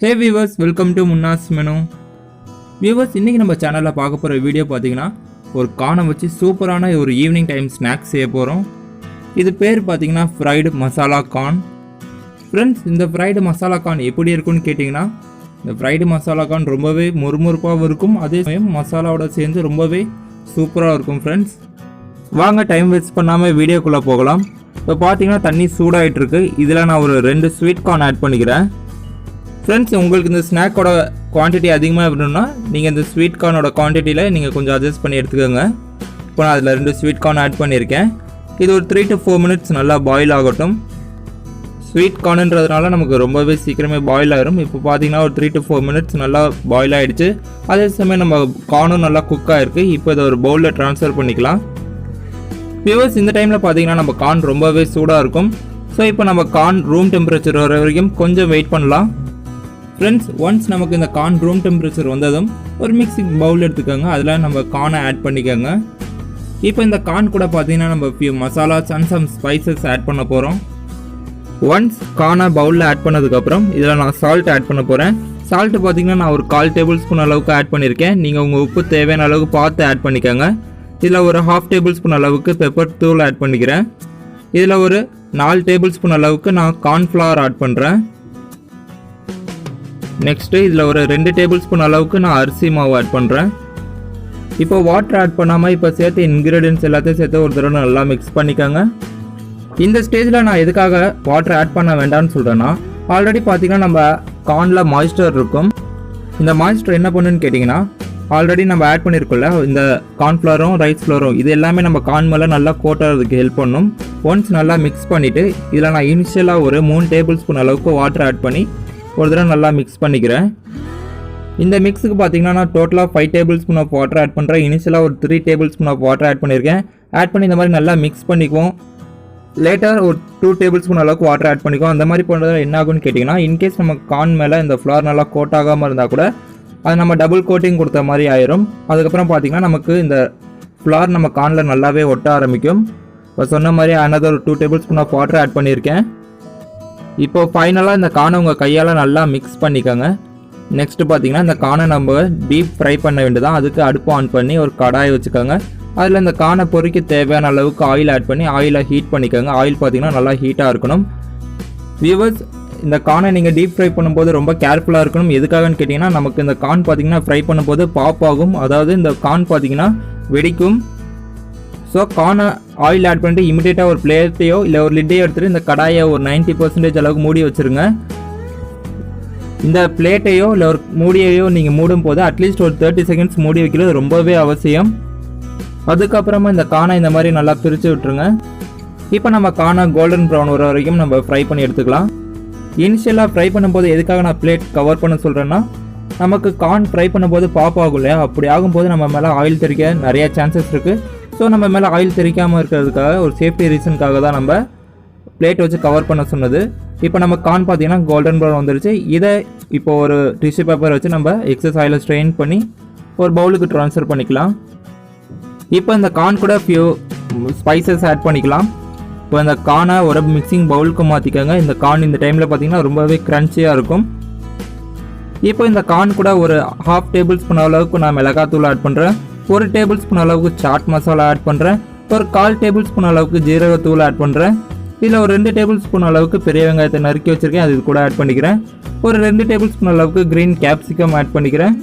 Hey viewers, welcome to Munna'sMenu. Viewers, இன்னைக்கு நம்ம சேனல்ல பார்க்க போற வீடியோ பாத்தீங்கன்னா ஒரு கானை வச்சு சூப்பரான ஒரு ஈவினிங் டைம் ஸ்நாக்ஸ் செய்ய போறோம். இது பேர் பாத்தீங்கன்னா ஃப்ரைடு மசாலா கார்ன். फ्रेंड्स, இந்த ஃப்ரைடு மசாலா கார்ன் எப்படி இருக்கும்னு கேட்டிங்கன்னா இந்த ஃப்ரைடு மசாலா கார்ன் ரொம்பவே முறுமுறுப்பாகவும் இருக்கும், அதே சமயம் மசாலாவோட சேர்ந்து ரொம்பவே சூப்பரா இருக்கும். फ्रेंड्स, வாங்க டைம் வேஸ்ட் பண்ணாம வீடியோக்குள்ள போகலாம். இப்போ பாத்தீங்கன்னா தண்ணி சூடாயிட்டு இருக்கு. இதில் நான் ஒரு 2 ஸ்வீட் கார்ன் ஆட் பண்ணிக்கிறேன். ஃப்ரெண்ட்ஸ், உங்களுக்கு இந்த ஸ்நாக்கோட குவான்டிட்டி அதிகமாக வேணும்னா நீங்கள் இந்த ஸ்வீட் கார்னோட குவான்டிட்டியில் நீங்கள் கொஞ்சம் அட்ஜஸ்ட் பண்ணி எடுத்துக்கோங்க. இப்போ நான் அதில் 2 ஸ்வீட் கார்ன் ஆட் பண்ணியிருக்கேன். இது ஒரு 3 to 4 minutes நல்லா பாயில் ஆகட்டும். ஸ்வீட் கார்னுன்றதுனால நமக்கு ரொம்பவே சீக்கிரமே பாயில் ஆகிடும். இப்போ பார்த்தீங்கன்னா ஒரு 3 to 4 minutes நல்லா பாயில் ஆகிடுச்சு. அதே சமயம் நம்ம கார்னும் நல்லா குக் ஆகிருக்கு. இப்போ இதை ஒரு பவுலில் ட்ரான்ஸ்ஃபர் பண்ணிக்கலாம். வியூவர்ஸ், இந்த டைமில் பார்த்தீங்கன்னா நம்ம கார்ன் ரொம்பவே சூடாக இருக்கும். ஸோ இப்போ நம்ம கார்ன் ரூம் டெம்பரேச்சர் வர வரைக்கும் கொஞ்சம் வெயிட் பண்ணலாம். ஃப்ரெண்ட்ஸ், ஒன்ஸ் நமக்கு இந்த கார்ன் ரூம் டெம்பரேச்சர் வந்ததும் ஒரு மிக்சிங் பவுல் எடுத்துக்கோங்க. அதில் நம்ம கார்னை ஆட் பண்ணிக்கோங்க. இப்போ இந்த கார்ன் கூட பார்த்தீங்கன்னா நம்ம few masalas and some spices add பண்ண போகிறோம். ஒன்ஸ் கார்னை பவுலில் ஆட் பண்ணதுக்கப்புறம் இதில் நான் சால்ட் ஆட் பண்ண போகிறேன். சால்ட்டு பார்த்தீங்கன்னா நான் ஒரு 1/4 tablespoon அளவுக்கு ஆட் பண்ணியிருக்கேன். நீங்கள் உங்கள் உப்பு தேவையான அளவுக்கு பார்த்து ஆட் பண்ணிக்கோங்க. இதில் ஒரு 1/2 tablespoon அளவுக்கு பெப்பர் தூள் ஆட் பண்ணிக்கிறேன். இதில் ஒரு 4 tablespoon அளவுக்கு நான் கார்ன்ஃப்ளவர் ஆட் பண்ணுறேன். நெக்ஸ்ட்டு இதில் ஒரு 2 tablespoon அளவுக்கு நான் அரிசி மாவு ஆட் பண்ணுறேன். இப்போ வாட்டர் ஆட் பண்ணாமல் இப்போ சேர்த்து இன்க்ரீடியன்ஸ் எல்லாத்தையும் சேர்த்து ஒரு தடவை நல்லா மிக்ஸ் பண்ணிக்கோங்க. இந்த ஸ்டேஜில் நான் எதுக்காக வாட்டர் ஆட் பண்ண வேண்டாம்னு சொல்கிறேன்னா, ஆல்ரெடி பார்த்தீங்கன்னா நம்ம கார்னில் மாய்ஸ்டர் இருக்கும். இந்த மாய்ஸ்டர் என்ன பண்ணுன்னு கேட்டிங்கன்னா, ஆல்ரெடி நம்ம ஆட் பண்ணியிருக்கோம்ல இந்த கார்ன்ஃப்ளவரும் ரைஸ் ஃப்ளவரும், இது எல்லாமே நம்ம கார்ன் மேலே நல்லா கோட்டுறதுக்கு ஹெல்ப் பண்ணும். ஒன்ஸ் நல்லா மிக்ஸ் பண்ணிவிட்டு இதில் நான் இனிஷியலாக ஒரு 3 tablespoon அளவுக்கு வாட்டர் ஆட் பண்ணி ஒரு தடவை நல்லா மிக்ஸ் பண்ணிக்கிறேன். இந்த மிக்ஸுக்கு பார்த்தீங்கன்னா நான் டோட்டலாக 5 tablespoon ஆஃப் வாட்டர் ஆட் பண்ணுறேன். இனிஷியலாக ஒரு 3 tablespoon ஆஃப் வாட்டர் ஆட் பண்ணியிருக்கேன். ஆட் பண்ணி இந்த மாதிரி நல்லா மிக்ஸ் பண்ணிக்குவோம். லேட்டர் ஒரு 2 tablespoon அளவுக்கு வாட்டர் ஆட் பண்ணிக்குவோம். அந்த மாதிரி பண்ணுறது என்ன ஆகும்னு கேட்டிங்கன்னா, இன்கேஸ் நம்ம கார்ன் மேலே இந்த ஃப்ளவர் நல்லா கோட் ஆகாமல் இருந்தால் கூட அது நம்ம டபுள் கோட்டிங் கொடுத்த மாதிரி ஆயிரும். அதுக்கப்புறம் பார்த்திங்கன்னா நமக்கு இந்த ஃப்ளவர் நம்ம கார்னில் நல்லாவே ஒட்ட ஆரம்பிக்கும். இப்போ சொன்ன மாதிரி another ஒரு 2 tablespoon ஆஃப் வாட்டர் ஆட் பண்ணியிருக்கேன். இப்போ ஃபைனலாக இந்த கார்னை உங்கள் கையால் நல்லா மிக்ஸ் பண்ணிக்கோங்க. நெக்ஸ்ட்டு பார்த்தீங்கன்னா இந்த கார்னை நம்ம டீப் ஃப்ரை பண்ண வேண்டியதான். அதுக்கு அடுப்பு ஆன் பண்ணி ஒரு கடாயை வச்சுக்கோங்க. அதில் இந்த கார்னை பொறிக்க தேவையான அளவுக்கு ஆயில் ஆட் பண்ணி ஆயிலை ஹீட் பண்ணிக்கோங்க. ஆயில் பார்த்தீங்கன்னா நல்லா ஹீட்டாக இருக்கணும். வியூவர்ஸ், இந்த கார்னை நீங்கள் டீப் ஃப்ரை பண்ணும்போது ரொம்ப கேர்ஃபுல்லாக இருக்கணும். எதுக்காகன்னு கேட்டிங்கன்னா, நமக்கு இந்த கார்ன் பார்த்தீங்கன்னா ஃப்ரை பண்ணும்போது பாப் ஆகும். அதாவது இந்த கார்ன் பார்த்தீங்கன்னா வெடிக்கும். ஸோ கார்னை ஆயில் ஆட் பண்ணிட்டு இமிடியேட்டாக ஒரு பிளேட்டையோ இல்லை ஒரு லிட்டையோ எடுத்துகிட்டு இந்த கடாயை ஒரு 90% அளவுக்கு மூடி வச்சுருங்க. இந்த பிளேட்டையோ இல்லை ஒரு மூடியையோ நீங்கள் மூடும் போது அட்லீஸ்ட் ஒரு 30 seconds மூடி வைக்கிறது ரொம்பவே அவசியம். அதுக்கப்புறமா இந்த கார்னை இந்த மாதிரி நல்லா பிரித்து விட்டுருங்க. இப்போ நம்ம கார்னை கோல்டன் ப்ரௌன் வர வரைக்கும் நம்ம ஃப்ரை பண்ணி எடுத்துக்கலாம். இனிஷியலாக ஃப்ரை பண்ணும்போது எதுக்காக நான் பிளேட் கவர் பண்ண சொல்கிறேன்னா, நமக்கு கார்ன் ஃப்ரை பண்ணும்போது பாப் ஆகும் இல்லையா, அப்படி ஆகும்போது நம்ம மேலே ஆயில் தெறிக்க நிறைய சான்சஸ் இருக்குது. ஸோ நம்ம மேலே ஆயில் தெறிக்காமல் இருக்கிறதுக்காக ஒரு சேஃப்டி ரீசனுக்காக தான் நம்ம பிளேட் வச்சு கவர் பண்ண சொன்னது. இப்போ நம்ம கார்ன் பார்த்தீங்கன்னா கோல்டன் ப்ரௌன் வந்துருச்சு. இதை இப்போ ஒரு டிஷ்யூ பேப்பர் வச்சு நம்ம எக்ஸஸ் ஆயிலை ஸ்ட்ரெயின் பண்ணி ஒரு பவுலுக்கு ட்ரான்ஸ்ஃபர் பண்ணிக்கலாம். இப்போ இந்த கார்ன் கூட ஃபியூ ஸ்பைசஸ் ஆட் பண்ணிக்கலாம். இப்போ இந்த கார்னை ஒரு மிக்சிங் பவுலுக்கு மாற்றிக்கோங்க. இந்த கார்ன் இந்த டைமில் பார்த்தீங்கன்னா ரொம்பவே க்ரன்ச்சியாக இருக்கும். இப்போ இந்த கார்ன் கூட ஒரு 1/2 tablespoon அளவுக்கு நான் மிளகாத்தூள் ஆட் பண்ணுறேன். 1 tablespoon அளவுக்கு சாட் மசாலா ஆட் பண்ணுறேன். ஒரு 1/4 tablespoon அளவுக்கு ஜீரகத்தூள் ஆட் பண்ணுறேன். இதில் ஒரு 2 tablespoon அளவுக்கு பெரிய வெங்காயத்தை நறுக்கி வச்சுருக்கேன், அது கூட ஆட் பண்ணிக்கிறேன். ஒரு 2 tablespoon அளவுக்கு க்ரீன் கேப்சிகம் ஆட் பண்ணிக்கிறேன்.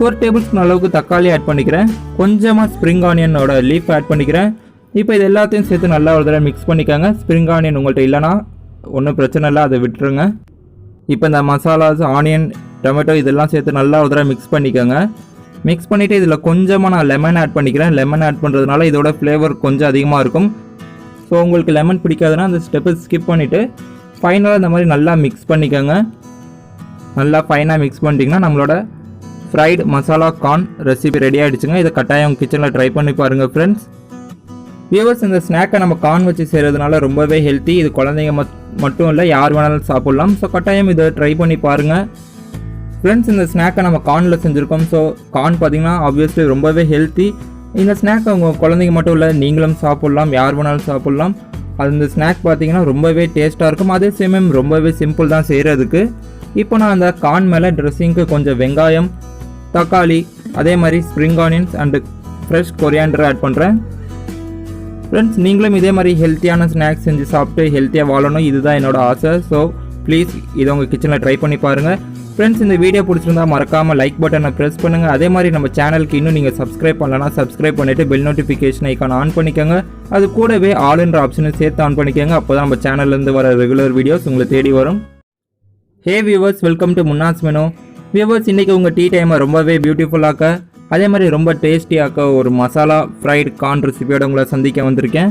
1 tablespoon அளவுக்கு தக்காளி ஆட் பண்ணிக்கிறேன். கொஞ்சமாக ஸ்ப்ரிங் ஆனியனோட லீஃப் ஆட் பண்ணிக்கிறேன். இப்போ இது எல்லாத்தையும் சேர்த்து நல்லா ஒரு தடவை மிக்ஸ் பண்ணிக்கோங்க. ஸ்ப்ரிங் ஆனியன் உங்கள்கிட்ட இல்லைனா ஒன்றும் பிரச்சனை இல்லை, அதை விட்டுருங்க. இப்போ இந்த மசாலாஸ், ஆனியன், டொமேட்டோ இதெல்லாம் சேர்த்து நல்லா ஒரு தடவை மிக்ஸ் பண்ணிக்கோங்க. மிக்ஸ் பண்ணிவிட்டு இதில் கொஞ்சமாக நான் லெமன் ஆட் பண்ணிக்கிறேன். லெமன் ஆட் பண்ணுறதுனால இதோட ஃப்ளேவர் கொஞ்சம் அதிகமாக இருக்கும். ஸோ உங்களுக்கு லெமன் பிடிக்காதுன்னா அந்த ஸ்டெப்பை ஸ்கிப் பண்ணிவிட்டு ஃபைனலாக இந்த மாதிரி நல்லா மிக்ஸ் பண்ணிக்கோங்க. நல்லா ஃபைனாக மிக்ஸ் பண்ணிட்டிங்கன்னா நம்மளோட fried masala corn recipe ready ஆகிடுச்சுங்க. இதை கட்டாயம் கிச்சனில் ட்ரை பண்ணி பாருங்கள் ஃப்ரெண்ட்ஸ். வியூவர்ஸ், இந்த ஸ்நாக்கை நம்ம கார்ன் வச்சு செய்கிறதுனால ரொம்பவே ஹெல்த்தி. இது குழந்தைங்க மட்டும் இல்லை, யார் வேணாலும் சாப்பிட்லாம். ஸோ கட்டாயம் இதை ட்ரை பண்ணி பாருங்கள் ஃப்ரெண்ட்ஸ். இந்த ஸ்நாக்கை நம்ம கார்னில் செஞ்சுருக்கோம். ஸோ கார்ன் பார்த்திங்கன்னா ஆப்வியஸ்லி ரொம்பவே ஹெல்த்தி. இந்த ஸ்நாக்கை உங்கள் குழந்தைங்க மட்டும் இல்லை, நீங்களும் சாப்பிட்லாம், யார் வேணாலும் சாப்பிட்லாம். அந்த ஸ்நாக் பார்த்திங்கன்னா ரொம்பவே டேஸ்ட்டாக இருக்கும். அதே சமயம் ரொம்பவே சிம்பிள் தான் செய்கிறதுக்கு. இப்போ நான் அந்த கார்ன் மேலே ட்ரெஸ்ஸிங்க்கு கொஞ்சம் வெங்காயம், தக்காளி, அதே மாதிரி spring onions and fresh coriander add பண்ணுறேன். ஃப்ரெண்ட்ஸ், நீங்களும் இதே மாதிரி ஹெல்த்தியான ஸ்நாக்ஸ் செஞ்சு சாப்பிட்டு ஹெல்த்தியாக வாழணும், இதுதான் என்னோட ஆசை. ஸோ ப்ளீஸ் இதை உங்கள் கிச்சனில் ட்ரை பண்ணி பாருங்கள். ஃப்ரெண்ட்ஸ், இந்த வீடியோ பிடிச்சிருந்தா மறக்காமல் லைக் பட்டனை ப்ரெஸ் பண்ணுங்கள். அதே மாதிரி நம்ம சேனலுக்கு இன்னும் நீங்கள் சப்ஸ்கிரைப் பண்ணலன்னா சப்ஸ்கிரைப் பண்ணிவிட்டு பெல் நோட்டிஃபிகேஷன் ஐக்கான் ஆன் பண்ணிக்கோங்க. அது கூடவே ஆல்ன்ற ஆப்ஷனை சேர்த்து ஆன் பண்ணிக்கோங்க. அப்போ தான் நம்ம சேனல்லேருந்து வர ரெகுலர் வீடியோஸ் உங்களை தேடி வரும். ஹே viewers, welcome to Munna'sMenu. Viewers, இன்றைக்கி உங்கள் டீ டைமை ரொம்பவே பியூட்டிஃபுல்லாக்க, அதே மாதிரி ரொம்ப டேஸ்டியாக்க ஒரு மசாலா ஃப்ரைடு கார்ன் ரெசிபியோட உங்களை சந்திக்க வந்திருக்கேன்.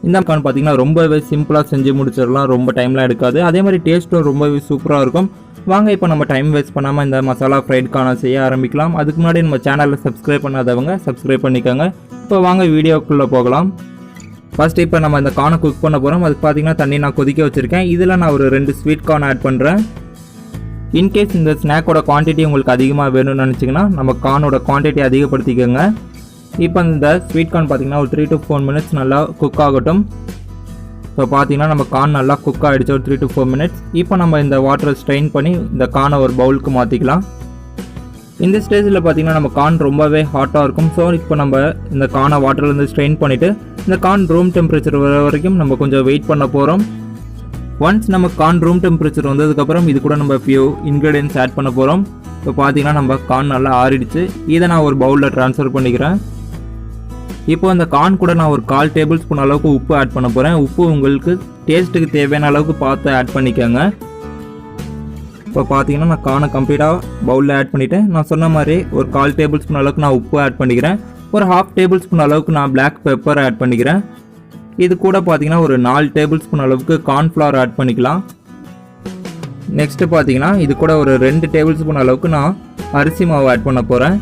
இந்த கார்ன் பார்த்தீங்கன்னா ரொம்பவே சிம்பிளாக செஞ்சு முடிச்சிடலாம், ரொம்ப டைம்லாம் எடுக்காது. அதே மாதிரி டேஸ்ட்டும் ரொம்பவே சூப்பராக இருக்கும். வாங்க இப்போ நம்ம டைம் வேஸ்ட் பண்ணாமல் இந்த மசாலா ஃப்ரைட் கார்னை செய்ய ஆரம்பிக்கலாம். அதுக்கு முன்னாடி நம்ம சேனலில் சப்ஸ்கிரைப் பண்ணாதவங்க சப்ஸ்கிரைப் பண்ணிக்கோங்க. இப்போ வாங்க வீடியோக்குள்ளே போகலாம். ஃபர்ஸ்ட் இப்போ நம்ம இந்த கார்னை குக் பண்ண போகிறோம். அதுக்கு பார்த்தீங்கன்னா தண்ணி நான் கொதிக்க வச்சுருக்கேன். இதில் நான் ஒரு 2 ஸ்வீட் கார்ன் ஆட் பண்ணுறேன். இன்கேஸ் இந்த ஸ்நாக்கோட குவான்டிட்டி உங்களுக்கு அதிகமாக வேணும்னு நினச்சிங்கன்னா நம்ம கார்னோட குவான்டிட்டி அதிகப்படுத்திக்கோங்க. இப்போ இந்த ஸ்வீட் கார்ன் பார்த்தீங்கன்னா ஒரு 3 to 4 minutes நல்லா குக் ஆகட்டும். இப்போ பார்த்தீங்கன்னா நம்ம கார்ன் நல்லா குக் ஆகிடுச்சு ஒரு 3 to 4 minutes. இப்போ நம்ம இந்த வாட்டரை ஸ்ட்ரெயின் பண்ணி இந்த கார்னை ஒரு பவுலுக்கு மாற்றிக்கலாம். இந்த ஸ்டேஜில் பார்த்தீங்கன்னா நம்ம கார்ன் ரொம்பவே ஹாட்டாக இருக்கும். ஸோ இப்போ நம்ம இந்த கார்னை வாட்டர்லேருந்து ஸ்ட்ரெயின் பண்ணிவிட்டு இந்த கார்ன் ரூம் டெம்பரேச்சர் வர வரைக்கும் நம்ம கொஞ்சம் வெயிட் பண்ண போகிறோம். ஒன்ஸ் நம்ம கார்ன் ரூம் டெம்பரேச்சர் வந்ததுக்கப்புறம் இது கூட நம்ம ஃபியூ இன்க்ரீடியன்ஸ் ஆட் பண்ண போகிறோம். இப்போ பார்த்தீங்கன்னா நம்ம கார்ன் நல்லா ஆறிடுச்சு. இதை நான் ஒரு பவுலில் ட்ரான்ஸ்ஃபர் பண்ணிக்கிறேன். இப்போ அந்த கார்ன் கூட நான் ஒரு 1/4 டேபிள் ஸ்பூன் அளவுக்கு உப்பு ஆட் பண்ண போகிறேன். உப்பு உங்களுக்கு டேஸ்ட்டுக்கு தேவையான அளவுக்கு பார்த்து ஆட் பண்ணிக்கோங்க. இப்போ பார்த்தீங்கன்னா நான் கார்னை கம்ப்ளீட்டாக பவுலில் ஆட் பண்ணிவிட்டேன். நான் சொன்ன மாதிரி ஒரு 1/4 டேபிள் ஸ்பூன் அளவுக்கு நான் உப்பு ஆட் பண்ணிக்கிறேன். ஒரு 1/2 டேபிள் ஸ்பூன் அளவுக்கு நான் பிளாக் பெப்பர் ஆட் பண்ணிக்கிறேன். இது கூட பார்த்தீங்கன்னா ஒரு 4 டேபிள் ஸ்பூன் அளவுக்கு கார்ன்ஃப்ளவர் ஆட் பண்ணிக்கலாம். நெக்ஸ்ட்டு பார்த்தீங்கன்னா இது கூட ஒரு 2 டேபிள் ஸ்பூன் அளவுக்கு நான் அரிசி மாவு ஆட் பண்ண போகிறேன்.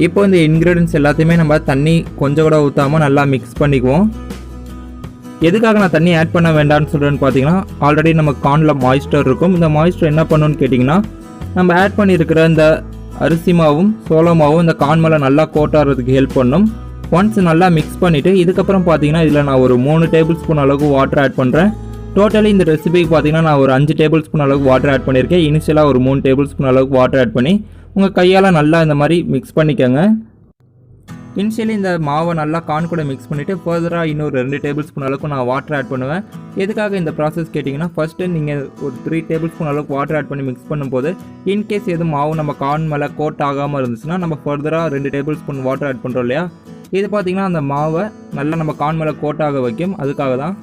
இப்போ இந்த இன்க்ரீடியன்ஸ் எல்லாத்தையுமே நம்ம தண்ணி கொஞ்சம் கூட ஊற்றாமல் நல்லா மிக்ஸ் பண்ணிக்குவோம். எதுக்காக நான் தண்ணி ஆட் பண்ண வேண்டாம்னு சொல்கிறேன்னு பார்த்தீங்கன்னா ஆல்ரெடி நம்ம கார்னில் மாய்ஸ்டர் இருக்கும். இந்த மாய்ஸ்டர் என்ன பண்ணணும்னு கேட்டிங்கன்னா நம்ம ஆட் பண்ணியிருக்கிற இந்த அரிசி மாவும் சோள மாவும் இந்த கார்ன் மேலே நல்லா கோட் ஆகிறதுக்கு ஹெல்ப் பண்ணும். ஒன்ஸ் நல்லா மிக்ஸ் பண்ணிவிட்டு இதுக்கப்புறம் பார்த்தீங்கன்னா இதில் நான் ஒரு 3 டேபிள் ஸ்பூன் அளவுக்கு வாட்டர் ஆட் பண்ணுறேன். டோட்டலி இந்த ரெசிபிக்கு பார்த்தீங்கன்னா நான் ஒரு 5 டேபிள் ஸ்பூன் அளவுக்கு வாட்டர் ஆட் பண்ணியிருக்கேன். இனிஷியலாக ஒரு 3 டேபிள் ஸ்பூன் அளவுக்கு வாட்டர் ஆட் பண்ணி உங்கள் கையால் நல்லா இந்த மாதிரி மிக்ஸ் பண்ணிக்கோங்க. இனிஷியலி இந்த மாவை நல்லா கார்ன் கூட மிக்ஸ் பண்ணிவிட்டு ஃபர்தராக இன்னொரு 2 டேபிள் ஸ்பூன் அளவுக்கு நான் வாட்டர் ஆட் பண்ணுவேன். எதுக்காக இந்த ப்ராசஸ் கேட்டிங்கன்னா ஃபஸ்ட்டு நீங்கள் ஒரு 3 டேபிள் ஸ்பூன் அளவுக்கு வாட்டர் ஆட் பண்ணி மிக்ஸ் பண்ணும்போது இன்கேஸ் எதுவும் மாவு நம்ம கார்ன் மேலே கோட் ஆகாமல் இருந்துச்சுன்னா நம்ம ஃபர்தராக 2 டேபிள் ஸ்பூன் வாட்டர் ஆட் பண்ணுறோம் இல்லையா, இது பார்த்திங்கன்னா அந்த மாவை நல்லா நம்ம கார்ன் மேலே கோட் ஆக வைக்கும். அதுக்காக தான்.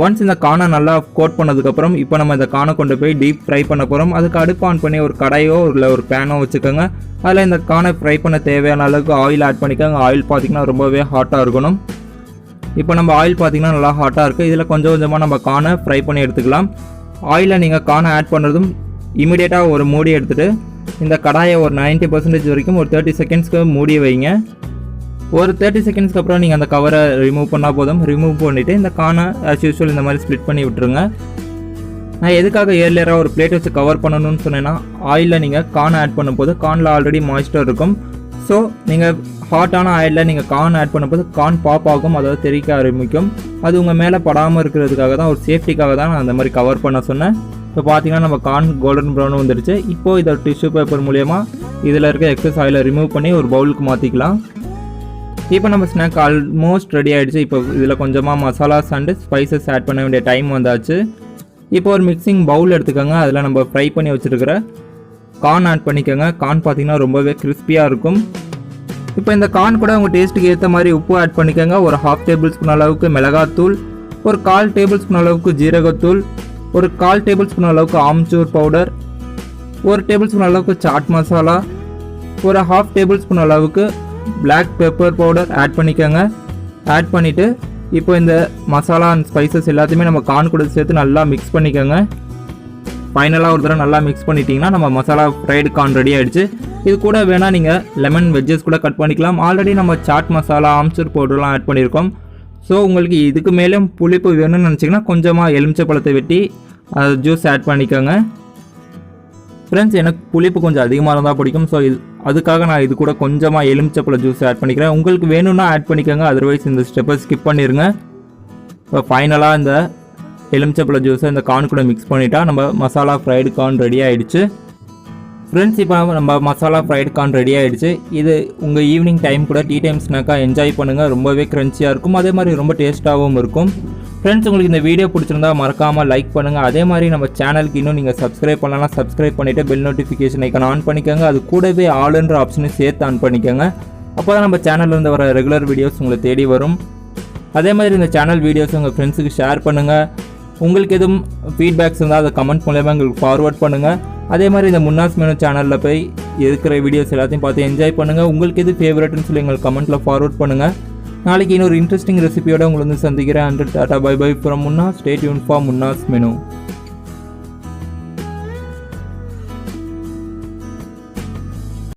ஒன்ஸ் இந்த கார்னை நல்லா கோட் பண்ணதுக்கப்புறம் இப்போ நம்ம இந்த கார்னை கொண்டு போய் டீப் ஃப்ரை பண்ண போகிறோம். அதுக்கு அடுப்பு ஆன் பண்ணி ஒரு கடாயோ இல்லை ஒரு பேனோ வச்சுக்கோங்க. அதில் இந்த கார்னை ஃப்ரை பண்ண தேவையான அளவுக்கு ஆயில் ஆட் பண்ணிக்கோங்க. ஆயில் பார்த்திங்கன்னா ரொம்பவே ஹாட்டாக இருக்கணும். இப்போ நம்ம ஆயில் பார்த்திங்கன்னா நல்லா ஹாட்டாக இருக்குது. இதில் கொஞ்சம் கொஞ்சமாக நம்ம கார்னை ஃப்ரை பண்ணி எடுத்துக்கலாம். ஆயிலில் நீங்கள் கார்னை ஆட் பண்ணுறதும் இமீடியட்டாக ஒரு மூடி எடுத்துகிட்டு இந்த கடாயை ஒரு 90% வரைக்கும் ஒரு 30 செகண்ட்ஸ்க்கு மூடி வைங்க. ஒரு 30 செகண்ட்ஸ்க்கு அப்புறம் நீங்கள் அந்த கவரை ரிமூவ் பண்ணால் போதும். ரிமூவ் பண்ணிவிட்டு இந்த கார்னை ஆஸ் யூஸ்வல் இந்த மாதிரி ஸ்ப்ளிட் பண்ணி விட்டுருங்க. நான் எதுக்காக ஏர்லியராக ஒரு பிளேட் வச்சு கவர் பண்ணணும்னு சொன்னேன்னா ஆயிலில் நீங்கள் கார்ன் ஆட் பண்ணும்போது கார்னில் ஆல்ரெடி மாய்ஸ்டர் இருக்கும். ஸோ நீங்கள் ஹாட்டான ஆயிலில் நீங்கள் கார்ன் ஆட் பண்ணும்போது கார்ன் பாப் ஆகும், அதாவது தெறிக்க ஆரம்பிக்கும். அது உங்கள் மேலே படாமல் இருக்கிறதுக்காக தான், ஒரு சேஃப்டிக்காக தான் நான் அந்த மாதிரி கவர் பண்ண சொன்னேன். இப்போ பார்த்தீங்கன்னா நம்ம கார்ன் கோல்டன் ப்ரௌன் வந்துடுச்சு. இப்போது இதை டிஷ்யூ பேப்பர் மூலயமா இதில் இருக்க எக்ஸஸ் ஆயிலை ரிமூவ் பண்ணி ஒரு பவுலுக்கு மாற்றிக்கலாம். இப்போ நம்ம ஸ்நாக் ஆல்மோஸ்ட் ரெடி ஆகிடுச்சு. இப்போ இதில் கொஞ்சமாக மசாலாஸ் அண்டு ஸ்பைசஸ் ஆட் பண்ண வேண்டிய டைம் வந்தாச்சு. இப்போ ஒரு மிக்சிங் பவுல் எடுத்துக்கோங்க. அதில் நம்ம ஃப்ரை பண்ணி வச்சுருக்கிற கார்ன் ஆட் பண்ணிக்கோங்க. கார்ன் பார்த்திங்கன்னா ரொம்பவே கிறிஸ்பியாக இருக்கும். இப்போ இந்த கார்ன் கூட உங்கள் டேஸ்ட்டுக்கு ஏற்ற மாதிரி உப்பு ஆட் பண்ணிக்கோங்க. ஒரு 1/2 டேபிள் ஸ்பூன் அளவுக்கு மிளகாத்தூள், ஒரு 1/4 டேபிள் ஸ்பூன் அளவுக்கு ஜீரகத்தூள், ஒரு 1/4 டேபிள் ஸ்பூன் அளவுக்கு ஆம்ச்சூர் பவுடர், ஒரு டேபிள் ஸ்பூன் அளவுக்கு சாட் மசாலா, ஒரு 1/2 டேபிள் ஸ்பூன் அளவுக்கு பிளாக் பெப்பர் பவுடர் ஆட் பண்ணிக்கோங்க. ஆட் பண்ணிவிட்டு இப்போ இந்த மசாலா அண்ட் ஸ்பைசஸ் எல்லாத்தையுமே நம்ம கார்ன் கூட சேர்த்து நல்லா மிக்ஸ் பண்ணிக்கோங்க. ஃபைனலாக ஒரு தடவை நல்லா மிக்ஸ் பண்ணிட்டீங்கன்னா நம்ம மசாலா ஃப்ரைடு கார்ன் ரெடி ஆகிடுச்சு. இது கூட வேணால் நீங்கள் லெமன் வெஜ்ஜஸ் கூட கட் பண்ணிக்கலாம். ஆல்ரெடி நம்ம சாட் மசாலா ஆம்ச்சூர் பவுடர்லாம் ஆட் பண்ணியிருக்கோம். ஸோ உங்களுக்கு இதுக்கு மேலும் புளிப்பு வேணும்னு நினச்சிங்கன்னா கொஞ்சமாக எலுமிச்சை பழத்தை வெட்டி ஜூஸ் ஆட் பண்ணிக்கோங்க. ஃப்ரெண்ட்ஸ், எனக்கு புளிப்பு கொஞ்சம் அதிகமாக இருந்தால் பிடிக்கும். ஸோ அதுக்காக நான் இது கூட கொஞ்சமாக எலுமிச்சப்பழ ஜூஸ் ஆட் பண்ணிக்கிறேன். உங்களுக்கு வேணும்னா ஆட் பண்ணிக்கோங்க, அதர்வைஸ் இந்த ஸ்டெப்பை ஸ்கிப் பண்ணிடுங்க. இப்போ ஃபைனலாக இந்த எலுமிச்சப்பழ ஜூஸை இந்த கார்ன் கூட மிக்ஸ் பண்ணிட்டா நம்ம மசாலா ஃப்ரைடு கார்ன் ரெடி ஆகிடுச்சு. ஃப்ரெண்ட்ஸ், இப்போ நம்ம மசாலா ஃப்ரைடு கார்ன் ரெடி ஆகிடுச்சு. இது உங்கள் ஈவினிங் டைம் கூட டீ டைம் ஸ்நாக்காக என்ஜாய் பண்ணுங்கள். ரொம்பவே க்ரன்ச்சியாக இருக்கும், அதே மாதிரி ரொம்ப டேஸ்ட்டாகவும் இருக்கும். ஃப்ரெண்ட்ஸ், உங்களுக்கு இந்த வீடியோ பிடிச்சிருந்தா மறக்காமல் லைக் பண்ணுங்கள். அதே மாதிரி நம்ம சேனலுக்கு இன்னும் நீங்கள் சப்ஸ்கிரைப் பண்ணலாம், சப்ஸ்கிரைப் பண்ணிவிட்டு பெல் நோட்டிஃபிகேஷன் ஐக்கான் ஆன் பண்ணிக்கோங்க. அது கூடவே ஆல்ன்ற ஆப்ஷனையும் சேர்த்து ஆன் பண்ணிக்கோங்க. அப்போ தான் நம்ம சேனல்லேருந்து வர ரெகுலர் வீடியோஸ் உங்களை தேடி வரும். அதே மாதிரி இந்த சேனல் வீடியோஸ் உங்கள் ஃப்ரெண்ட்ஸுக்கு ஷேர் பண்ணுங்கள். உங்களுக்கு எதுவும் ஃபீட்பேக்ஸ் இருந்தால் அதை கமெண்ட் மூலமாக எங்களுக்கு ஃபார்வர்ட் பண்ணுங்கள். அதே மாதிரி இந்த முன்னாஸ் மெனு சேனலில் போய் இருக்கிற வீடியோஸ் எல்லாத்தையும் பார்த்து என்ஜாய் பண்ணுங்கள். உங்களுக்கு எது ஃபேவரட்னு சொல்லி எங்களுக்கு கமெண்ட்டில் ஃபார்வர்ட் பண்ணுங்கள். நாளைக்கு இன்னொரு இன்ட்ரெஸ்டிங் ரெசிபியோட உங்களை வந்து சந்திக்கிறேன். Tata bye bye from Munna. Stay tune for Munna's menu.